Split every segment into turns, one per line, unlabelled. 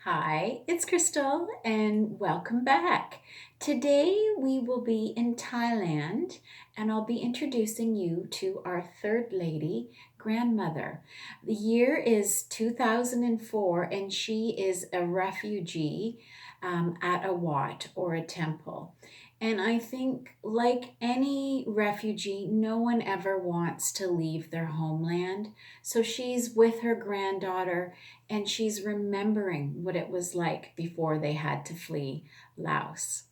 Hi, it's Crystal and welcome back. Today we will be in Thailand and I'll be introducing you to our third lady, grandmother. The year is 2004 and she is a refugee at a wat or a temple. And I think, like any refugee, no one ever wants to leave their homeland. So she's with her granddaughter and she's remembering what it was like before they had to flee Laos.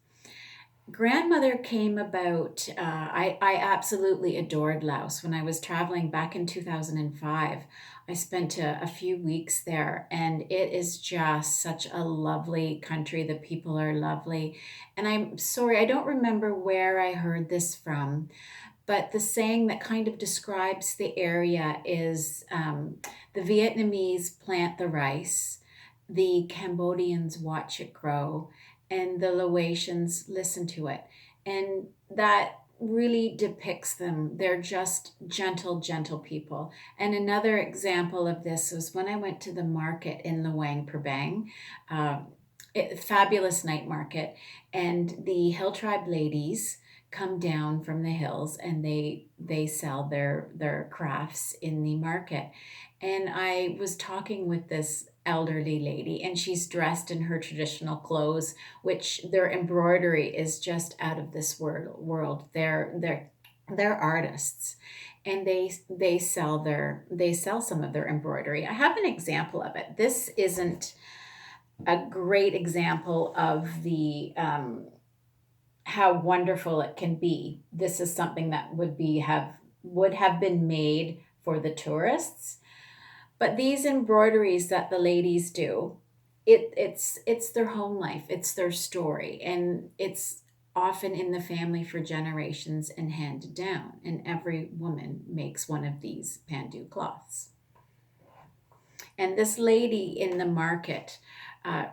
Grandmother came about, I absolutely adored Laos. When I was traveling back in 2005, I spent a few weeks there, and it is just such a lovely country. The people are lovely. And I'm sorry, I don't remember where I heard this from, but the saying that kind of describes the area is the Vietnamese plant the rice, the Cambodians watch it grow, and the Laotians listen to it. And that really depicts them. They're just gentle, gentle people. And another example of this was when I went to the market in Luang Prabang, uh, fabulous night market, and the Hill Tribe ladies come down from the hills and they sell their crafts in the market. And I was talking with this elderly lady, and she's dressed in her traditional clothes, which their embroidery is just out of this world. They're artists, and they sell some of their embroidery. I have an example of it. This isn't a great example of the how wonderful it can be. This is something that would have been made for the tourists. But these embroideries that the ladies do, it's their home life, it's their story, and it's often in the family for generations and handed down. And every woman makes one of these pandu cloths. And this lady in the market, I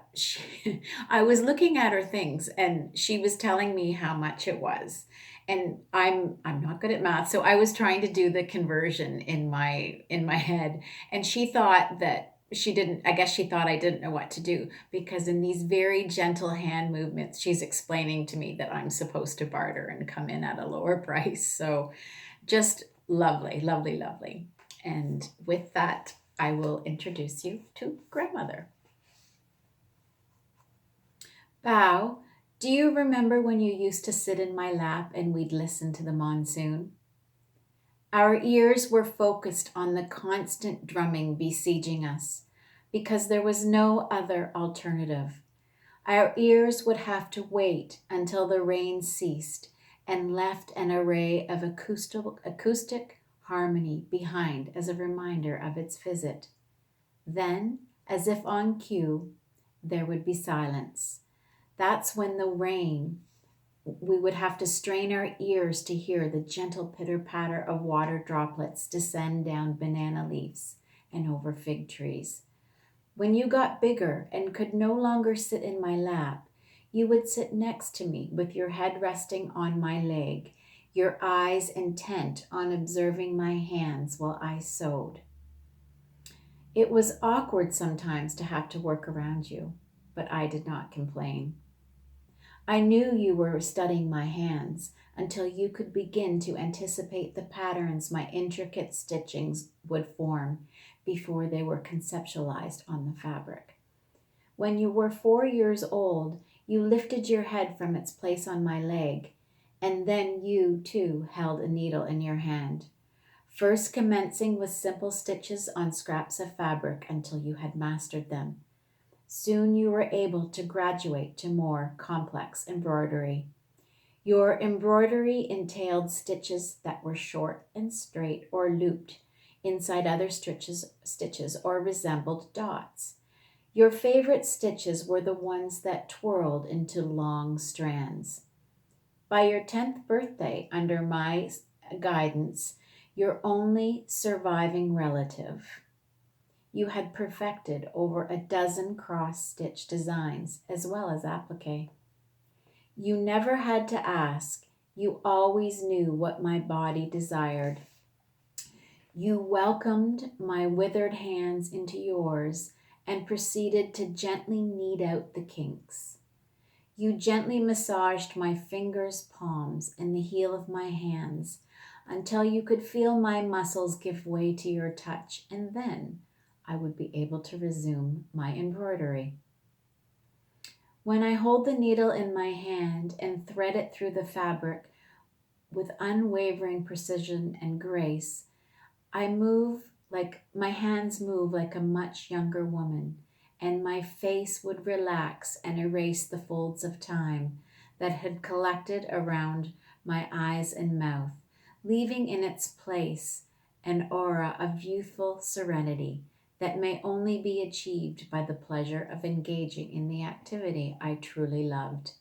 was looking at her things, and she was telling me how much it was. And I'm not good at math, so I was trying to do the conversion in my head. And she thought that she didn't. I guess she thought I didn't know what to do, because in these very gentle hand movements, she's explaining to me that I'm supposed to barter and come in at a lower price. So just lovely, lovely, lovely. And with that, I will introduce you to grandmother. Bow, do you remember when you used to sit in my lap and we'd listen to the monsoon? Our ears were focused on the constant drumming besieging us because there was no other alternative. Our ears would have to wait until the rain ceased and left an array of acoustic harmony behind as a reminder of its visit. Then, as if on cue, there would be silence. That's when the rain, we would have to strain our ears to hear the gentle pitter patter of water droplets descend down banana leaves and over fig trees. When you got bigger and could no longer sit in my lap, you would sit next to me with your head resting on my leg, your eyes intent on observing my hands while I sewed. It was awkward sometimes to have to work around you, but I did not complain. I knew you were studying my hands until you could begin to anticipate the patterns my intricate stitchings would form before they were conceptualized on the fabric. When you were 4 years old, you lifted your head from its place on my leg, and then you, too, held a needle in your hand, first commencing with simple stitches on scraps of fabric until you had mastered them. Soon you were able to graduate to more complex embroidery. Your embroidery entailed stitches that were short and straight or looped inside other stitches or resembled dots. Your favorite stitches were the ones that twirled into long strands. By your 10th birthday, under my guidance, your only surviving relative, you had perfected over a dozen cross-stitch designs as well as applique. You never had to ask. You always knew what my body desired. You welcomed my withered hands into yours and proceeded to gently knead out the kinks. You gently massaged my fingers, palms, and the heel of my hands until you could feel my muscles give way to your touch, and then I would be able to resume my embroidery. When I hold the needle in my hand and thread it through the fabric with unwavering precision and grace, my hands move like a much younger woman, and my face would relax and erase the folds of time that had collected around my eyes and mouth, leaving in its place an aura of youthful serenity that may only be achieved by the pleasure of engaging in the activity I truly loved.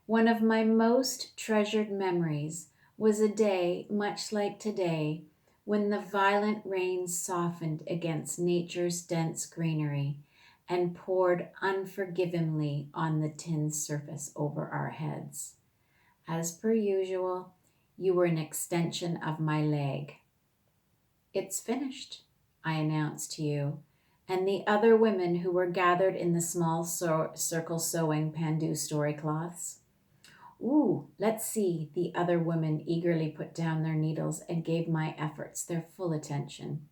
One of my most treasured memories was a day much like today when the violent rains softened against nature's dense greenery and poured unforgivingly on the tin surface over our heads. As per usual, you were an extension of my leg. It's finished, I announced to you, and the other women who were gathered in the small circle sewing Pandu story cloths. Ooh, let's see. The other women eagerly put down their needles and gave my efforts their full attention.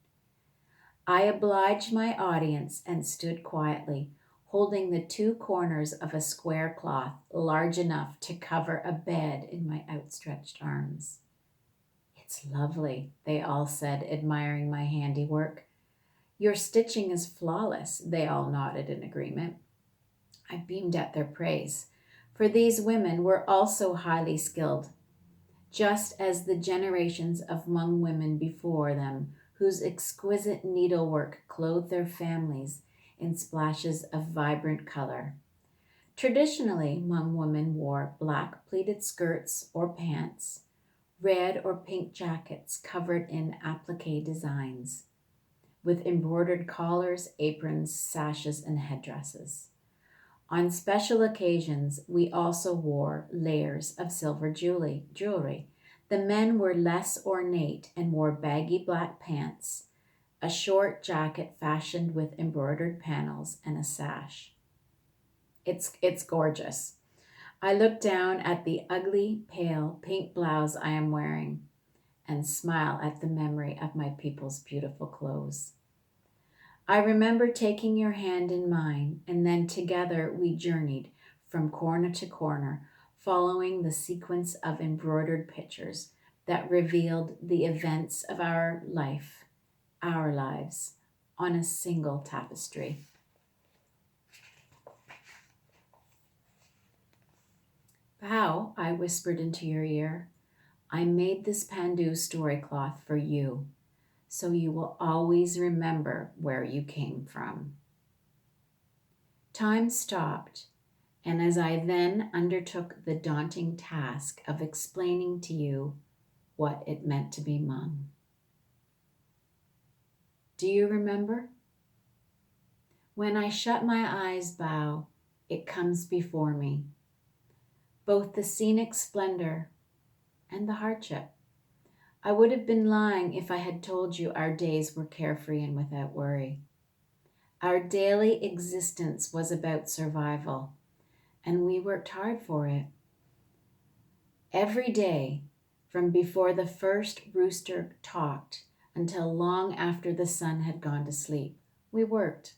I obliged my audience and stood quietly, holding the two corners of a square cloth large enough to cover a bed in my outstretched arms. It's lovely, they all said, admiring my handiwork. Your stitching is flawless, they all nodded in agreement. I beamed at their praise, for these women were also highly skilled, just as the generations of Hmong women before them, whose exquisite needlework clothed their families in splashes of vibrant color. Traditionally, Hmong women wore black pleated skirts or pants, red or pink jackets covered in applique designs, with embroidered collars, aprons, sashes, and headdresses. On special occasions, we also wore layers of silver jewelry. The men were less ornate and wore baggy black pants, a short jacket fashioned with embroidered panels, and a sash. It's gorgeous. I look down at the ugly, pale pink blouse I am wearing and smile at the memory of my people's beautiful clothes. I remember taking your hand in mine, and then together we journeyed from corner to corner, following the sequence of embroidered pictures that revealed the events of our lives, on a single tapestry. How, I whispered into your ear, I made this Pandu story cloth for you, so you will always remember where you came from. Time stopped, and as I then undertook the daunting task of explaining to you what it meant to be Hmong. Do you remember? When I shut my eyes, Bao, it comes before me, both the scenic splendor and the hardship. I would have been lying if I had told you our days were carefree and without worry. Our daily existence was about survival, and we worked hard for it. Every day, from before the first rooster talked until long after the sun had gone to sleep, we worked.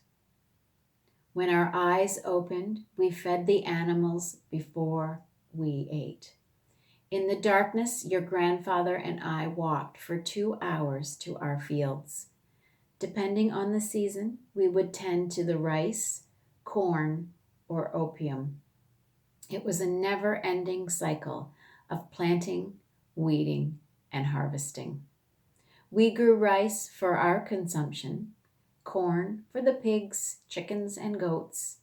When our eyes opened, we fed the animals before we ate. In the darkness, your grandfather and I walked for 2 hours to our fields. Depending on the season, we would tend to the rice, corn, or opium. It was a never-ending cycle of planting, weeding, and harvesting. We grew rice for our consumption, corn for the pigs, chickens, and goats,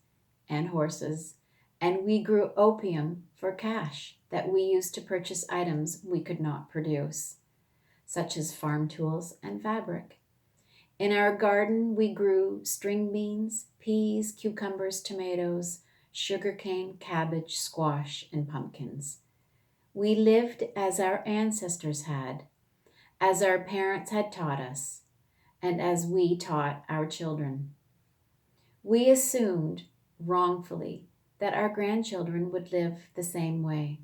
and horses, and we grew opium for cash that we used to purchase items we could not produce, such as farm tools and fabric. In our garden, we grew string beans, peas, cucumbers, tomatoes, sugarcane, cabbage, squash, and pumpkins. We lived as our ancestors had, as our parents had taught us, and as we taught our children. We assumed, wrongfully, that our grandchildren would live the same way.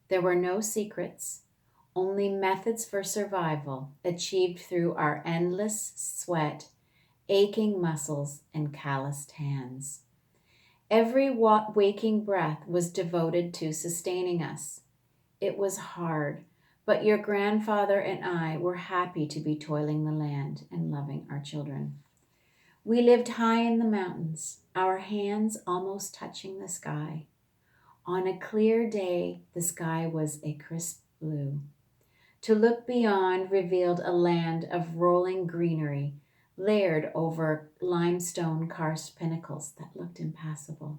There were no secrets, only methods for survival achieved through our endless sweat, aching muscles, and calloused hands. Every waking breath was devoted to sustaining us. It was hard, but your grandfather and I were happy to be toiling the land and loving our children. We lived high in the mountains, our hands almost touching the sky. On a clear day, the sky was a crisp blue. To look beyond revealed a land of rolling greenery, layered over limestone karst pinnacles that looked impassable.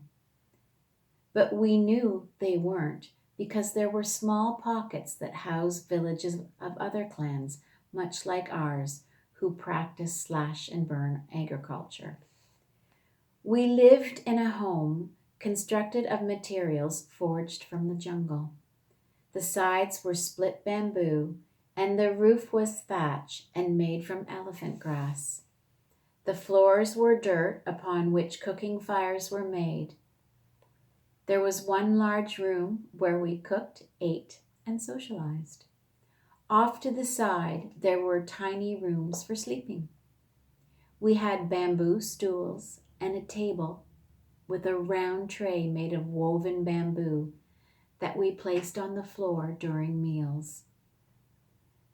But we knew they weren't, because there were small pockets that housed villages of other clans, much like ours, who practiced slash and burn agriculture. We lived in a home constructed of materials forged from the jungle. The sides were split bamboo, and the roof was thatch and made from elephant grass. The floors were dirt upon which cooking fires were made. There was one large room where we cooked, ate, and socialized. Off to the side, there were tiny rooms for sleeping. We had bamboo stools and a table with a round tray made of woven bamboo that we placed on the floor during meals.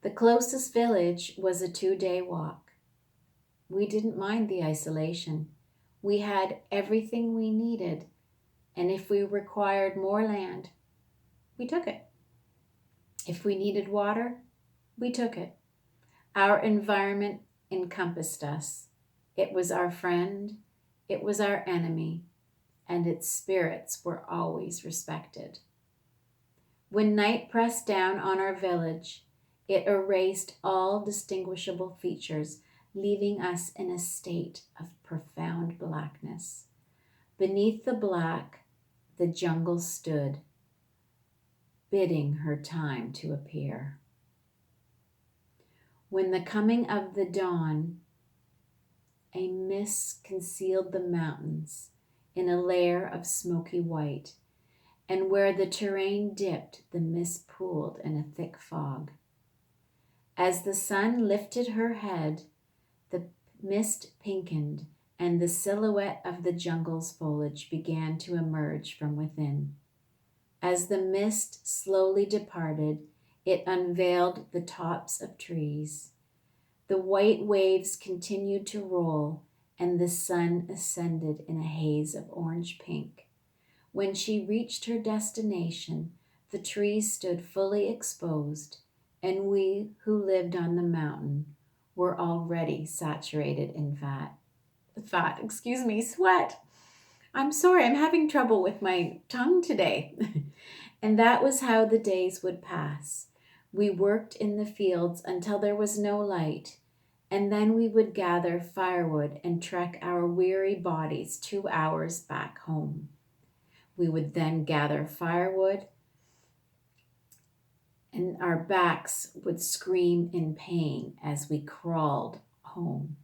The closest village was a 2-day walk. We didn't mind the isolation. We had everything we needed, and if we required more land, we took it. If we needed water, we took it. Our environment encompassed us. It was our friend, it was our enemy, and its spirits were always respected. When night pressed down on our village, it erased all distinguishable features, leaving us in a state of profound blackness. Beneath the black, the jungle stood, bidding her time to appear. When the coming of the dawn, a mist concealed the mountains in a layer of smoky white, and where the terrain dipped, the mist pooled in a thick fog. As the sun lifted her head, the mist pinkened, and the silhouette of the jungle's foliage began to emerge from within. As the mist slowly departed, it unveiled the tops of trees. The white waves continued to roll, and the sun ascended in a haze of orange-pink. When she reached her destination, the trees stood fully exposed, and we who lived on the mountain were already saturated in sweat. I'm sorry, I'm having trouble with my tongue today. And that was how the days would pass. We worked in the fields until there was no light, and then we would gather firewood and trek our weary bodies 2 hours back home. We would then gather firewood, and our backs would scream in pain as we crawled home.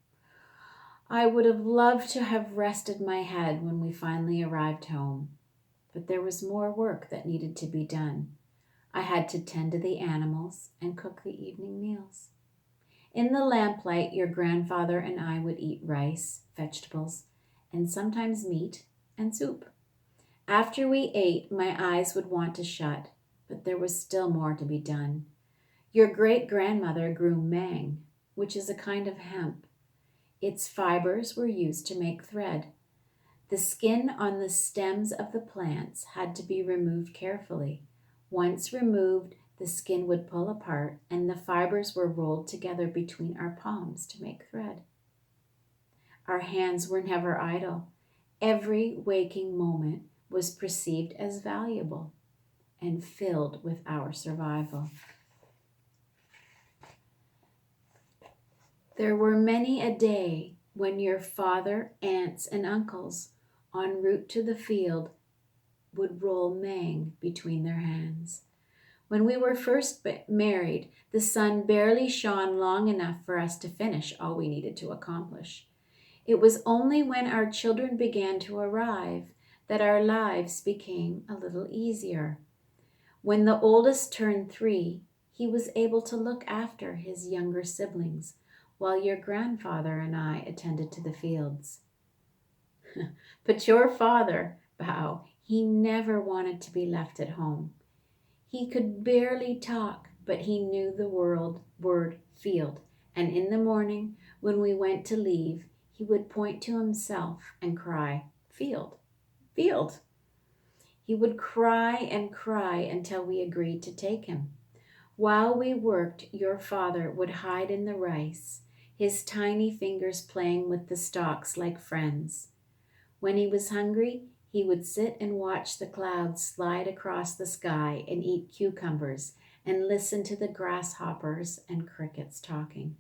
I would have loved to have rested my head when we finally arrived home, but there was more work that needed to be done. I had to tend to the animals and cook the evening meals. In the lamplight, your grandfather and I would eat rice, vegetables, and sometimes meat and soup. After we ate, my eyes would want to shut, but there was still more to be done. Your great-grandmother grew mang, which is a kind of hemp. Its fibers were used to make thread. The skin on the stems of the plants had to be removed carefully. Once removed, the skin would pull apart, and the fibers were rolled together between our palms to make thread. Our hands were never idle. Every waking moment was perceived as valuable and filled with our survival. There were many a day when your father, aunts, and uncles, en route to the field, would roll mang between their hands. When we were first married, the sun barely shone long enough for us to finish all we needed to accomplish. It was only when our children began to arrive that our lives became a little easier. When the oldest turned 3, he was able to look after his younger siblings while your grandfather and I attended to the fields. But your father, Bao, he never wanted to be left at home. He could barely talk, but he knew the word field. And in the morning, when we went to leave, he would point to himself and cry, "Field, field." He would cry and cry until we agreed to take him. While we worked, your father would hide in the rice, his tiny fingers playing with the stalks like friends. When he was hungry, he would sit and watch the clouds slide across the sky and eat cucumbers and listen to the grasshoppers and crickets talking.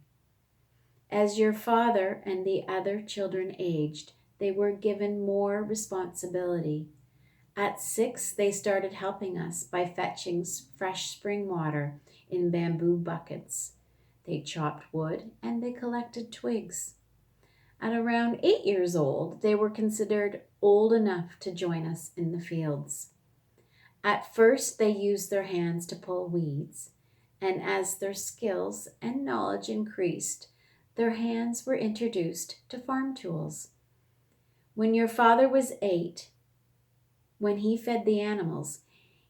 As your father and the other children aged, they were given more responsibility. At 6, they started helping us by fetching fresh spring water in bamboo buckets. They chopped wood and they collected twigs. At around 8 years old, they were considered old enough to join us in the fields. At first, they used their hands to pull weeds, and as their skills and knowledge increased, their hands were introduced to farm tools. When your father was 8, when he fed the animals,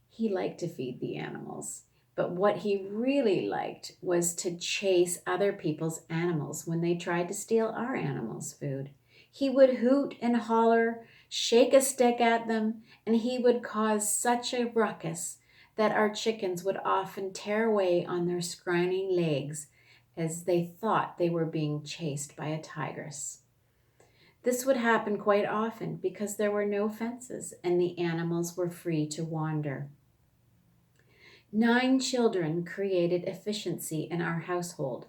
he liked to feed the animals. But what he really liked was to chase other people's animals when they tried to steal our animals' food. He would hoot and holler, shake a stick at them, and he would cause such a ruckus that our chickens would often tear away on their scrawny legs as they thought they were being chased by a tigress. This would happen quite often because there were no fences and the animals were free to wander. 9 children created efficiency in our household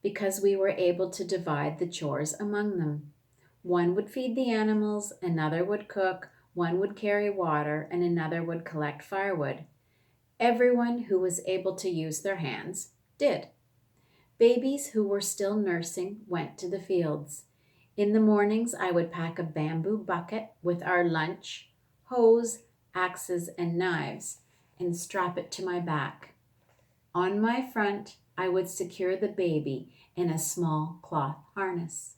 because we were able to divide the chores among them. One would feed the animals, another would cook, one would carry water, and another would collect firewood. Everyone who was able to use their hands did. Babies who were still nursing went to the fields. In the mornings, I would pack a bamboo bucket with our lunch, hose, axes, and knives, and strap it to my back. On my front, I would secure the baby in a small cloth harness.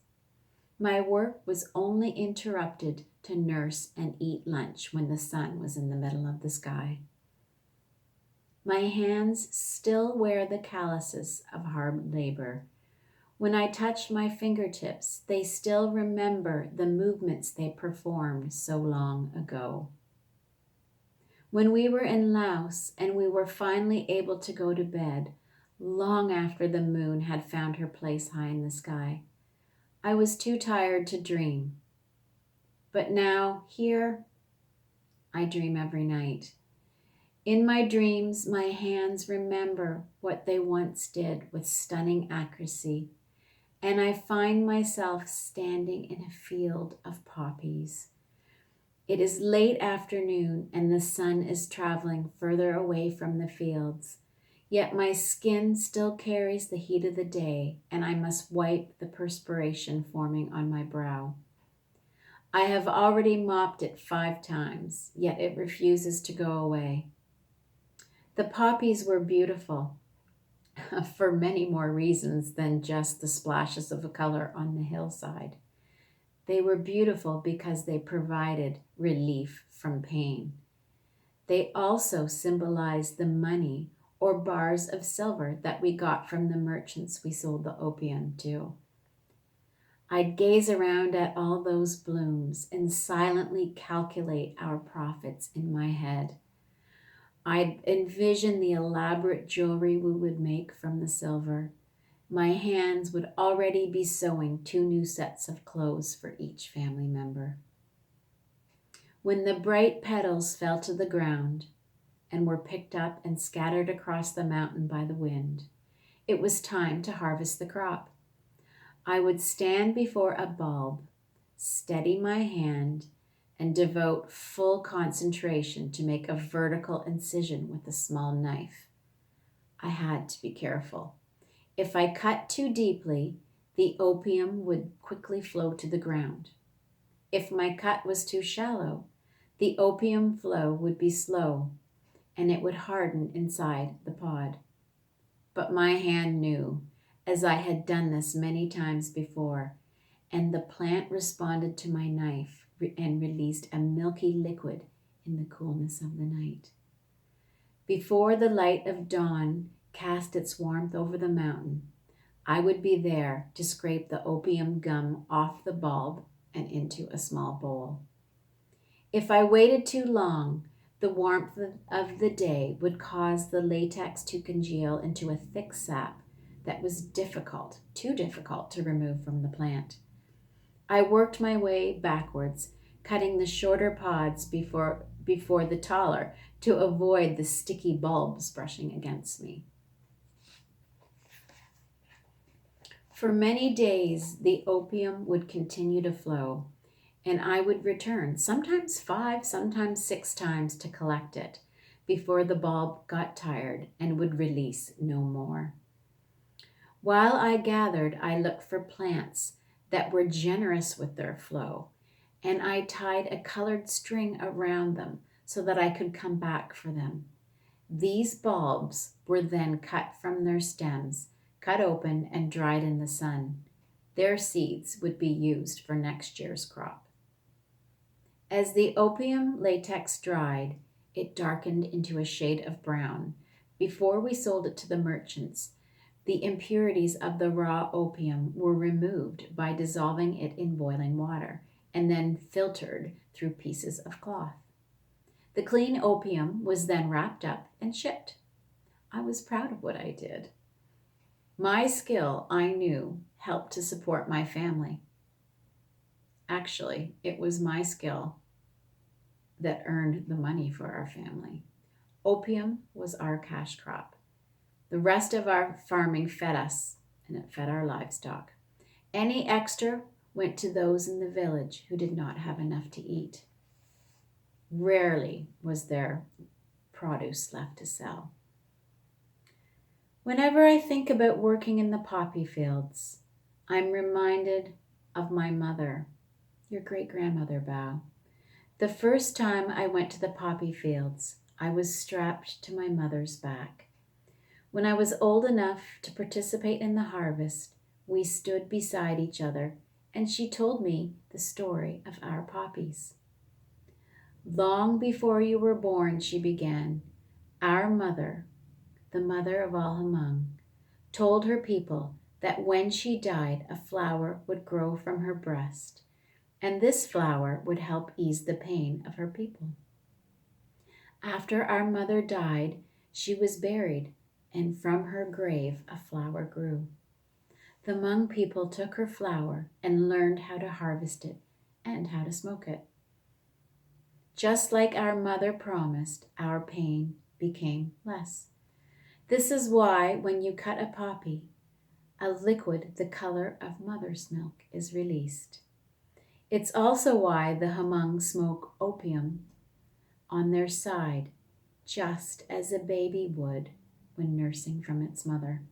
My work was only interrupted to nurse and eat lunch when the sun was in the middle of the sky. My hands still wear the calluses of hard labor. When I touch my fingertips, they still remember the movements they performed so long ago. When we were in Laos and we were finally able to go to bed, long after the moon had found her place high in the sky, I was too tired to dream. But now, here, I dream every night. In my dreams, my hands remember what they once did with stunning accuracy, and I find myself standing in a field of poppies. It is late afternoon and the sun is traveling further away from the fields, yet my skin still carries the heat of the day and I must wipe the perspiration forming on my brow. I have already mopped it 5 times, yet it refuses to go away. The poppies were beautiful for many more reasons than just the splashes of color on the hillside. They were beautiful because they provided relief from pain. They also symbolized the money or bars of silver that we got from the merchants we sold the opium to. I'd gaze around at all those blooms and silently calculate our profits in my head. I'd envision the elaborate jewelry we would make from the silver. My hands would already be sewing 2 new sets of clothes for each family member. When the bright petals fell to the ground and were picked up and scattered across the mountain by the wind, it was time to harvest the crop. I would stand before a bulb, steady my hand, and devote full concentration to make a vertical incision with a small knife. I had to be careful. If I cut too deeply, the opium would quickly flow to the ground. If my cut was too shallow, the opium flow would be slow and it would harden inside the pod. But my hand knew, as I had done this many times before, and the plant responded to my knife and released a milky liquid in the coolness of the night. Before the light of dawn cast its warmth over the mountain, I would be there to scrape the opium gum off the bulb and into a small bowl. If I waited too long, the warmth of the day would cause the latex to congeal into a thick sap that was too difficult to remove from the plant. I worked my way backwards, cutting the shorter pods before the taller to avoid the sticky bulbs brushing against me. For many days, the opium would continue to flow, and I would return, sometimes 5, sometimes 6 times to collect it, before the bulb got tired and would release no more. While I gathered, I looked for plants that were generous with their flow, and I tied a colored string around them so that I could come back for them. These bulbs were then cut from their stems, cut open and dried in the sun. Their seeds would be used for next year's crop. As the opium latex dried, it darkened into a shade of brown. Before we sold it to the merchants, the impurities of the raw opium were removed by dissolving it in boiling water and then filtered through pieces of cloth. The clean opium was then wrapped up and shipped. I was proud of what I did. My skill, I knew, helped to support my family. Actually, it was my skill that earned the money for our family. Opium was our cash crop. The rest of our farming fed us, and it fed our livestock. Any extra went to those in the village who did not have enough to eat. Rarely was there produce left to sell. Whenever I think about working in the poppy fields, I'm reminded of my mother, your great-grandmother Bao. The first time I went to the poppy fields, I was strapped to my mother's back. When I was old enough to participate in the harvest, we stood beside each other, and she told me the story of our poppies. Long before you were born, she began, our mother, the mother of all Hmong, told her people that when she died, a flower would grow from her breast, and this flower would help ease the pain of her people. After our mother died, she was buried, and from her grave a flower grew. The Hmong people took her flower and learned how to harvest it and how to smoke it. Just like our mother promised, our pain became less. This is why when you cut a poppy, a liquid the color of mother's milk is released. It's also why the Hmong smoke opium on their side, just as a baby would when nursing from its mother.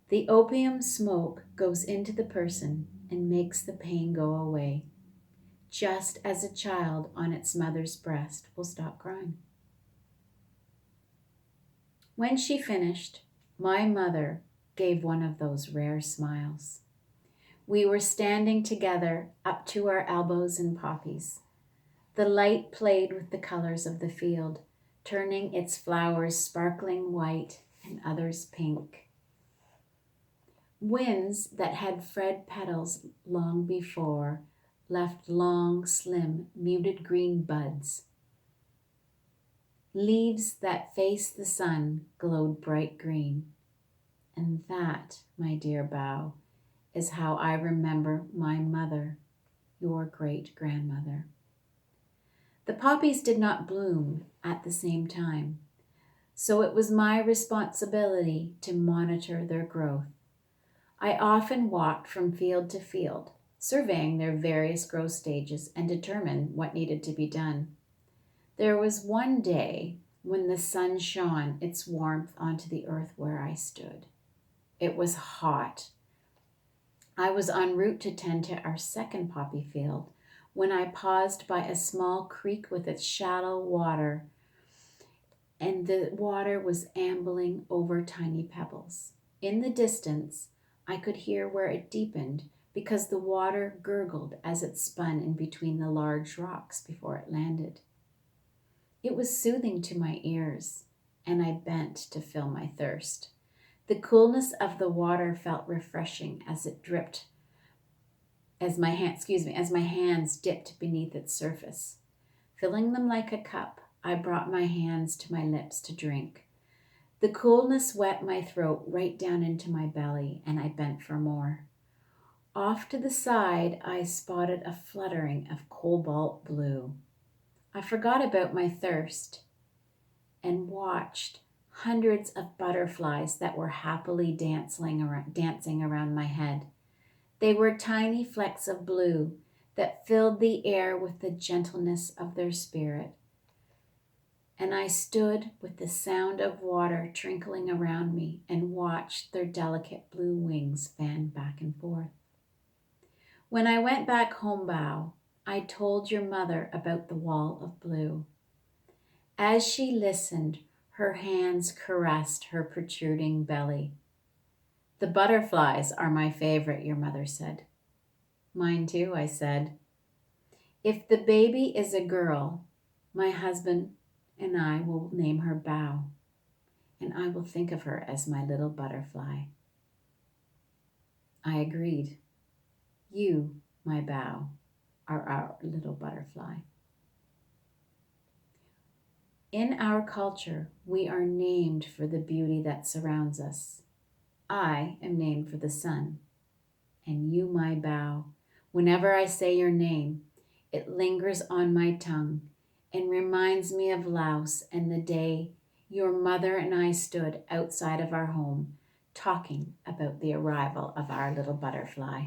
The opium smoke goes into the person and makes the pain go away, just as a child on its mother's breast will stop crying. When she finished, my mother gave one of those rare smiles. We were standing together up to our elbows in poppies. The light played with the colors of the field, turning its flowers sparkling white and others pink. Winds that had fred petals long before left long, slim, muted green buds. Leaves that faced the sun glowed bright green. And that, my dear Bao, is how I remember my mother, your great-grandmother. The poppies did not bloom at the same time, so it was my responsibility to monitor their growth. I often walked from field to field, surveying their various growth stages and determined what needed to be done. There was one day when the sun shone its warmth onto the earth where I stood. It was hot, I was en route to tend to our second poppy field when I paused by a small creek with its shallow water, and the water was ambling over tiny pebbles. In the distance, I could hear where it deepened because the water gurgled as it spun in between the large rocks before it landed. It was soothing to my ears, and I bent to fill my thirst. The coolness of the water felt refreshing as it dripped, as my hands dipped beneath its surface. Filling them like a cup, I brought my hands to my lips to drink. The coolness wet my throat right down into my belly, and I bent for more. Off to the side, I spotted a fluttering of cobalt blue. I forgot about my thirst and watched hundreds of butterflies that were happily dancing around my head. They were tiny flecks of blue that filled the air with the gentleness of their spirit. And I stood with the sound of water trickling around me and watched their delicate blue wings fan back and forth. When I went back home, Bao, I told your mother about the wall of blue. As she listened, her hands caressed her protruding belly. The butterflies are my favorite, your mother said. Mine too, I said. If the baby is a girl, my husband and I will name her Bao, and I will think of her as my little butterfly. I agreed. You, my Bao, are our little butterfly. In our culture, we are named for the beauty that surrounds us. I am named for the sun, and you, my Bao. Whenever I say your name, it lingers on my tongue and reminds me of Laos and the day your mother and I stood outside of our home talking about the arrival of our little butterfly.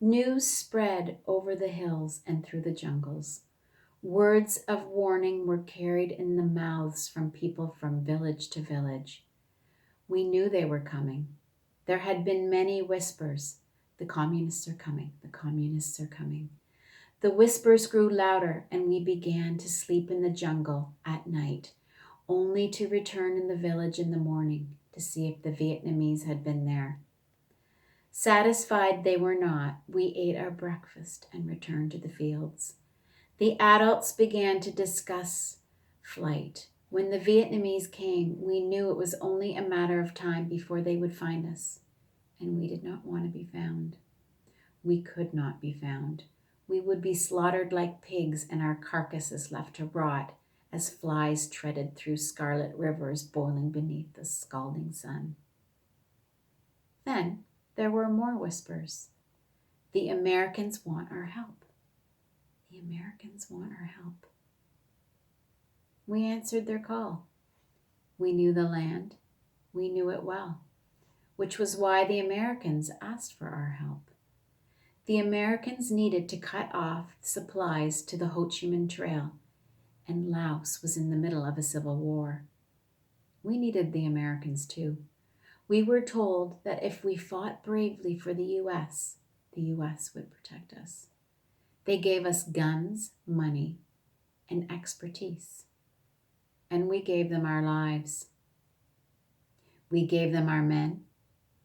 News spread over the hills and through the jungles. Words of warning were carried in the mouths from people from village to village. We knew they were coming. There had been many whispers. The communists are coming. The communists are coming. The whispers grew louder, and we began to sleep in the jungle at night, only to return in the village in the morning to see if the Vietnamese had been there. Satisfied they were not, we ate our breakfast and returned to the fields. The adults began to discuss flight. When the Vietnamese came, we knew it was only a matter of time before they would find us, and we did not want to be found. We could not be found. We would be slaughtered like pigs and our carcasses left to rot as flies treaded through scarlet rivers boiling beneath the scalding sun. Then there were more whispers. The Americans want our help. The Americans want our help. We answered their call. We knew the land. We knew it well, which was why the Americans asked for our help. The Americans needed to cut off supplies to the Ho Chi Minh Trail, and Laos was in the middle of a civil war. We needed the Americans too. We were told that if we fought bravely for the U.S. would protect us. They gave us guns, money, and expertise. And we gave them our lives. We gave them our men,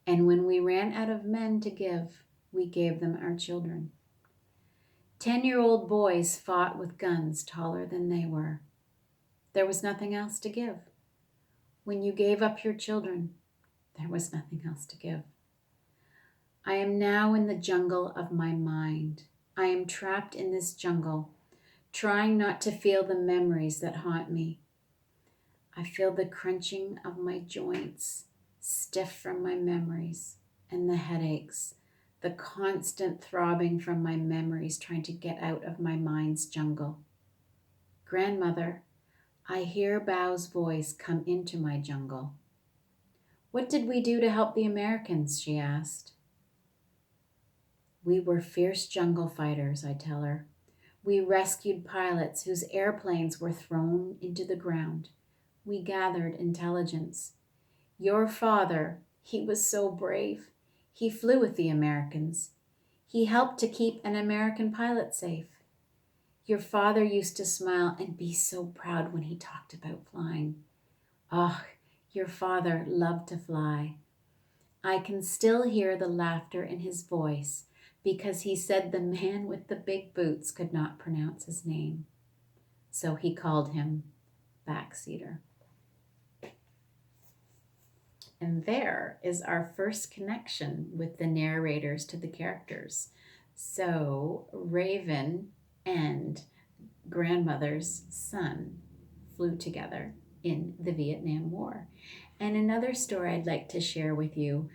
and when we ran out of men to give, we gave them our children. 10-year-old boys fought with guns taller than they were. There was nothing else to give. When you gave up your children, there was nothing else to give. I am now in the jungle of my mind. I am trapped in this jungle, trying not to feel the memories that haunt me. I feel the crunching of my joints, stiff from my memories, and the headaches, the constant throbbing from my memories trying to get out of my mind's jungle. Grandmother, I hear Bao's voice come into my jungle. What did we do to help the Americans? She asked. We were fierce jungle fighters, I tell her. We rescued pilots whose airplanes were thrown into the ground. We gathered intelligence. Your father, he was so brave. He flew with the Americans. He helped to keep an American pilot safe. Your father used to smile and be so proud when he talked about flying. Ah, your father loved to fly. I can still hear the laughter in his voice because he said the man with the big boots could not pronounce his name. So he called him Backseater. And there is our first connection with the narrators to the characters. So Raven and grandmother's son flew together in the Vietnam War. And another story I'd like to share with you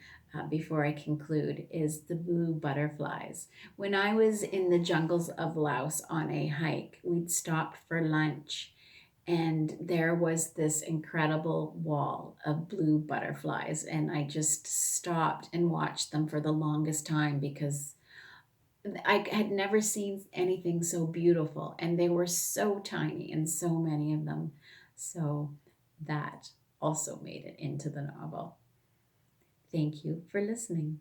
before I conclude is the blue butterflies. When I was in the jungles of Laos on a hike, we'd stopped for lunch and there was this incredible wall of blue butterflies. And I just stopped and watched them for the longest time because I had never seen anything so beautiful, and they were so tiny and so many of them. So that also made it into the novel. Thank you for listening.